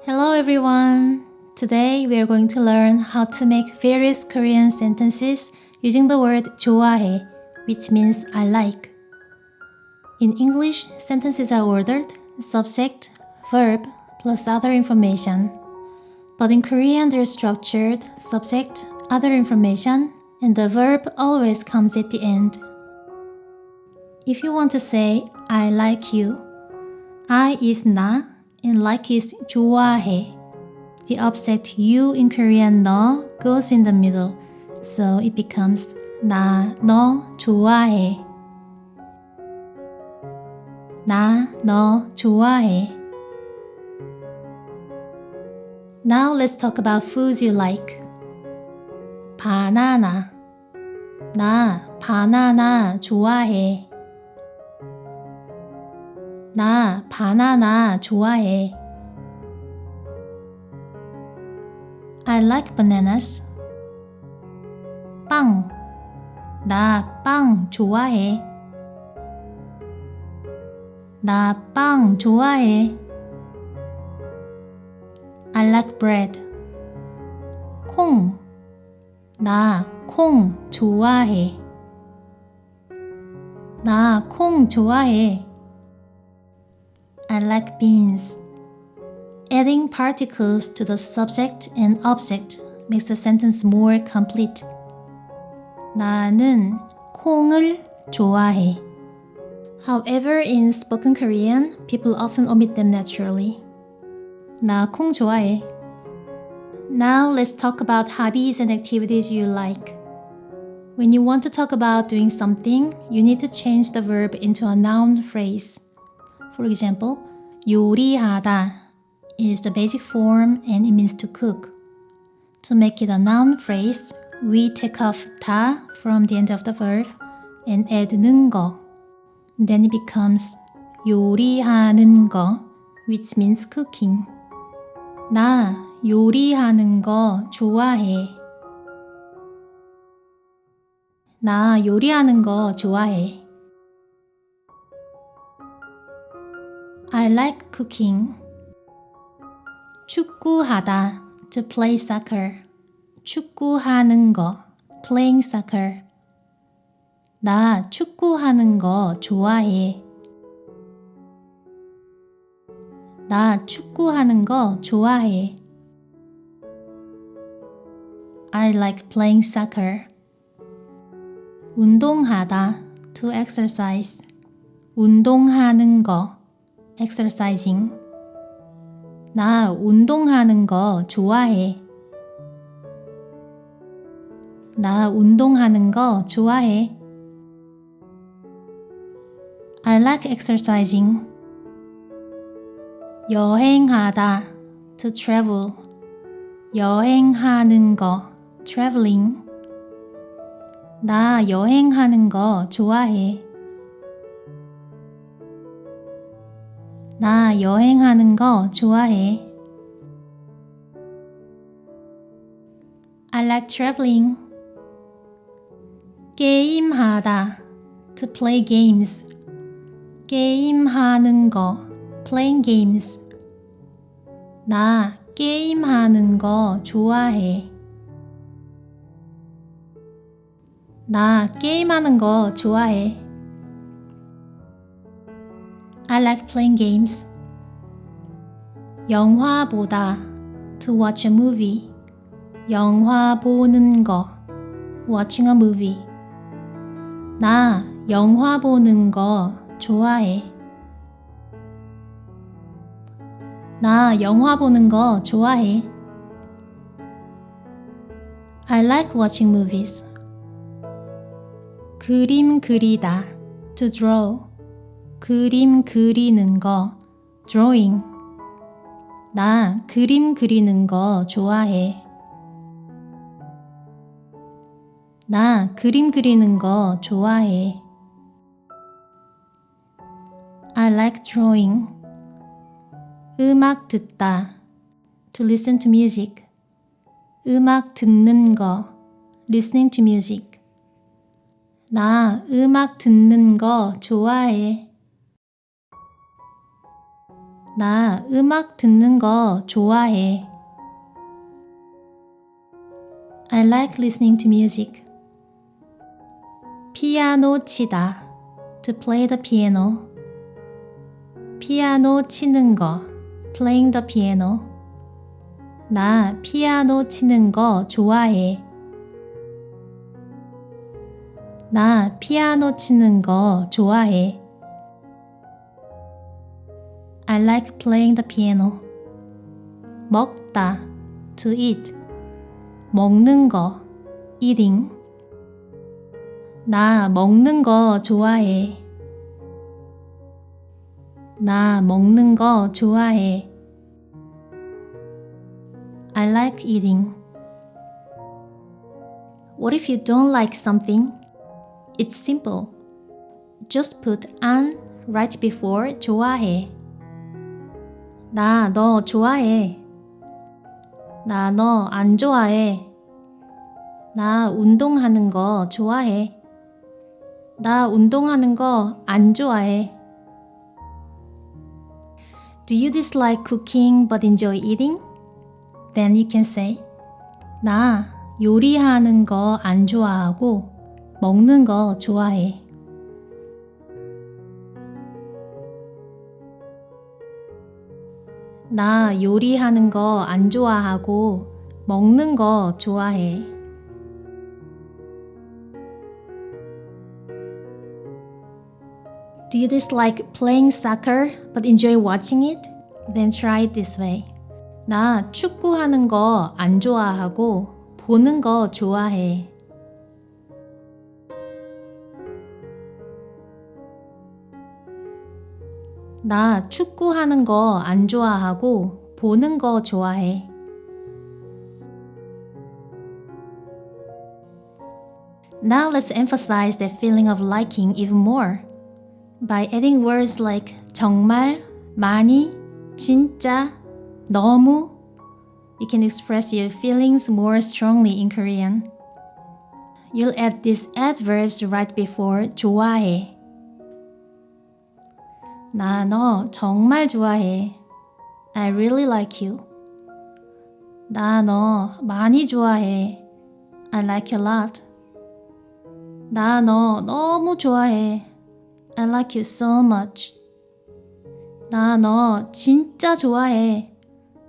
Hello everyone! Today we are going to learn how to make various Korean sentences using the word 좋아해, which means I like. In English, sentences are ordered, subject, verb, plus other information. But in Korean, they're structured, subject, other information, and the verb always comes at the end. If you want to say, I like you, I is 나, and like is 좋아해. The object you in Korean 너 goes in the middle, so it becomes 나 너 좋아해. 나 너 좋아해. Now let's talk about foods you like. 바나나. 나 바나나 좋아해. 나 바나나 좋아해. I like bananas. 빵. 나 빵 좋아해. 나 빵 좋아해. I like bread. 콩. 나 콩 좋아해. 나 콩 좋아해. I like beans. Adding particles to the subject and object makes the sentence more complete. 나는 콩을 좋아해. However, in spoken Korean, people often omit them naturally. 나 콩 좋아해. Now let's talk about hobbies and activities you like. When you want to talk about doing something, you need to change the verb into a noun phrase. For example, 요리하다 is the basic form and it means to cook. To make it a noun phrase, we take off 다 from the end of the verb and add 는 거. Then it becomes 요리하는 거, which means cooking. 나 요리하는 거 좋아해. 나 요리하는 거 좋아해. I like cooking. 축구하다, to play soccer. 축구하는 거, playing soccer. 나 축구하는 거 좋아해. 나 축구하는 거 좋아해. I like playing soccer. 운동하다, to exercise. 운동하는 거, exercising. 나 운동하는 거 좋아해. 나 운동하는 거 좋아해. I like exercising. 여행하다, to travel. 여행하는 거, traveling. 나 여행하는 거 좋아해. 나 여행하는 거 좋아해. I like traveling. 게임하다, to play games. 게임하는 거, playing games. 나 게임하는 거 좋아해. 나 게임하는 거 좋아해. I like playing games. 영화 보다, to watch a movie. 영화 보는 거, watching a movie. 나 영화 보는 거 좋아해. 나 영화 보는 거 좋아해. I like watching movies. 그림 그리다, to draw. 그림 그리는 거, drawing. 나 그림 그리는 거 좋아해. 나 그림 그리는 거 좋아해. I like drawing. 음악 듣다, to listen to music. 음악 듣는 거, listening to music. 나 음악 듣는 거 좋아해. 나 음악 듣는 거 좋아해. I like listening to music. 피아노 치다. To play the piano. 피아노 치는 거. Playing the piano. 나 피아노 치는 거 좋아해. 나 피아노 치는 거 좋아해. I like playing the piano. 먹다. To eat. 먹는 거. Eating. 나 먹는 거 좋아해. 나 먹는 거 좋아해. I like eating. What if you don't like something? It's simple. Just put an right before 좋아해. 나 너 좋아해. 나 너 안 좋아해. 나 운동하는 거 좋아해. 나 운동하는 거 안 좋아해. Do you dislike cooking but enjoy eating? Then you can say, 나 요리하는 거 안 좋아하고 먹는 거 좋아해. 나 요리하는 거 안 좋아하고 먹는 거 좋아해. Do you dislike playing soccer but enjoy watching it? Then try it this way. 나 축구하는 거 안 좋아하고 보는 거 좋아해. 나 축구하는 거 안 좋아하고 보는 거 좋아해. Now let's emphasize the feeling of liking even more by adding words like 정말, 많이, 진짜, 너무. You can express your feelings more strongly in Korean. You'll add these adverbs right before 좋아해. 나 너 정말 좋아해. I really like you. 나 너 많이 좋아해. I like you a lot. 나 너 너무 좋아해. I like you so much. 나 너 진짜 좋아해.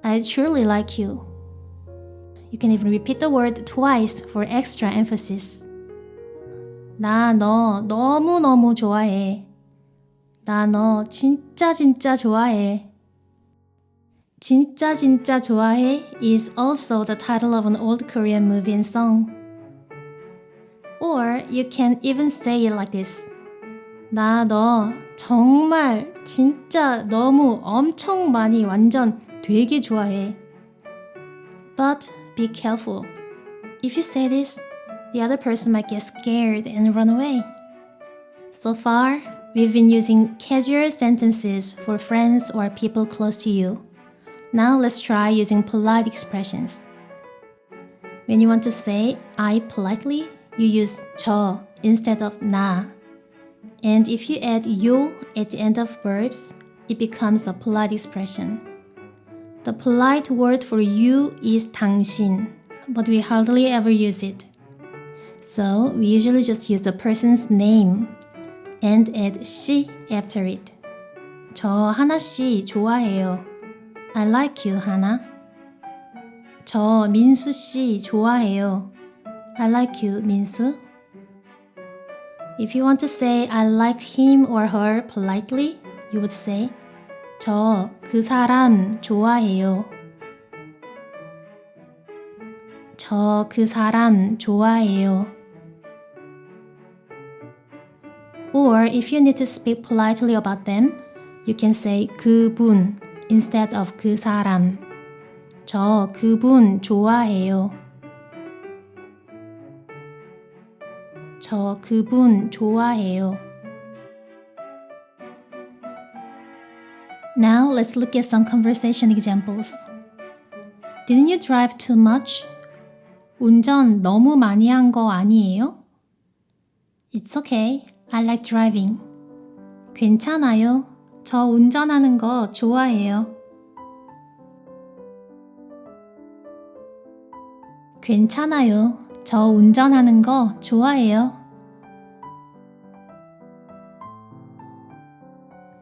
I truly like you. You can even repeat the word twice for extra emphasis. 나 너 너무너무 좋아해. 나 너 진짜 좋아해. 진짜 좋아해 is also the title of an old Korean movie and song. Or you can even say it like this. 나 너 정말 진짜 너무 엄청 많이 완전 되게 좋아해. But be careful. If you say this, the other person might get scared and run away. So far, we've been using casual sentences for friends or people close to you. Now let's try using polite expressions. When you want to say I politely, you use 저 instead of 나. And if you add 요 at the end of verbs, it becomes a polite expression. The polite word for you is 당신, but we hardly ever use it. So we usually just use the person's name and add 씨 after it. 저 하나 씨 좋아해요. I like you, 하나. 저 민수 씨 좋아해요. I like you, 민수. If you want to say I like him or her politely, you would say 저 그 사람 좋아해요. 저 그 사람 좋아해요. Or if you need to speak politely about them, you can say 그분 instead of 그 사람. 저 그분 좋아해요. 저 그분 좋아해요. Now let's look at some conversation examples. Didn't you drive too much? 운전 너무 많이 한 거 아니에요? It's okay. I like driving. 괜찮아요. 저 운전하는 거 좋아해요. 괜찮아요. 저 운전하는 거 좋아해요.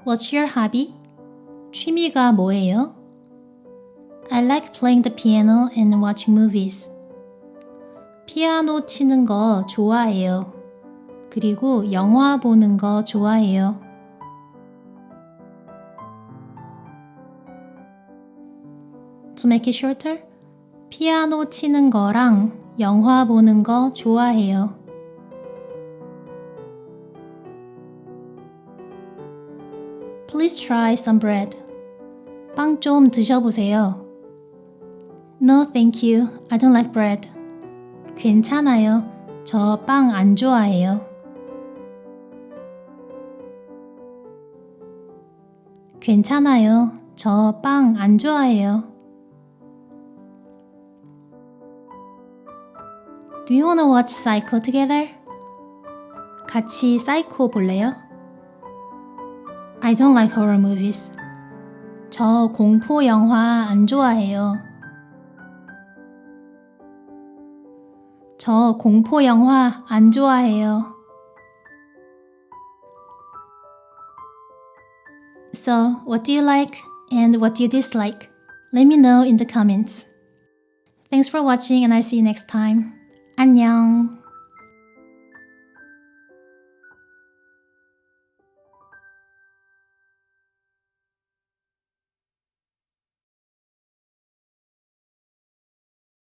What's your hobby? 취미가 뭐예요? I like playing the piano and watching movies. 피아노 치는 거 좋아해요. 그리고 영화 보는 거 좋아해요. To make it shorter, 피아노 치는 거랑 영화 보는 거 좋아해요. Please try some bread. 빵 좀 드셔보세요. No, thank you. I don't like bread. 괜찮아요. 저 빵 안 좋아해요. 괜찮아요. 저 빵 안 좋아해요. Do you wanna watch Psycho together? 같이 사이코 볼래요? I don't like horror movies. 저 공포 영화 안 좋아해요. 저 공포 영화 안 좋아해요. So, what do you like and what do you dislike? Let me know in the comments. Thanks for watching and I'll see you next time. 안녕.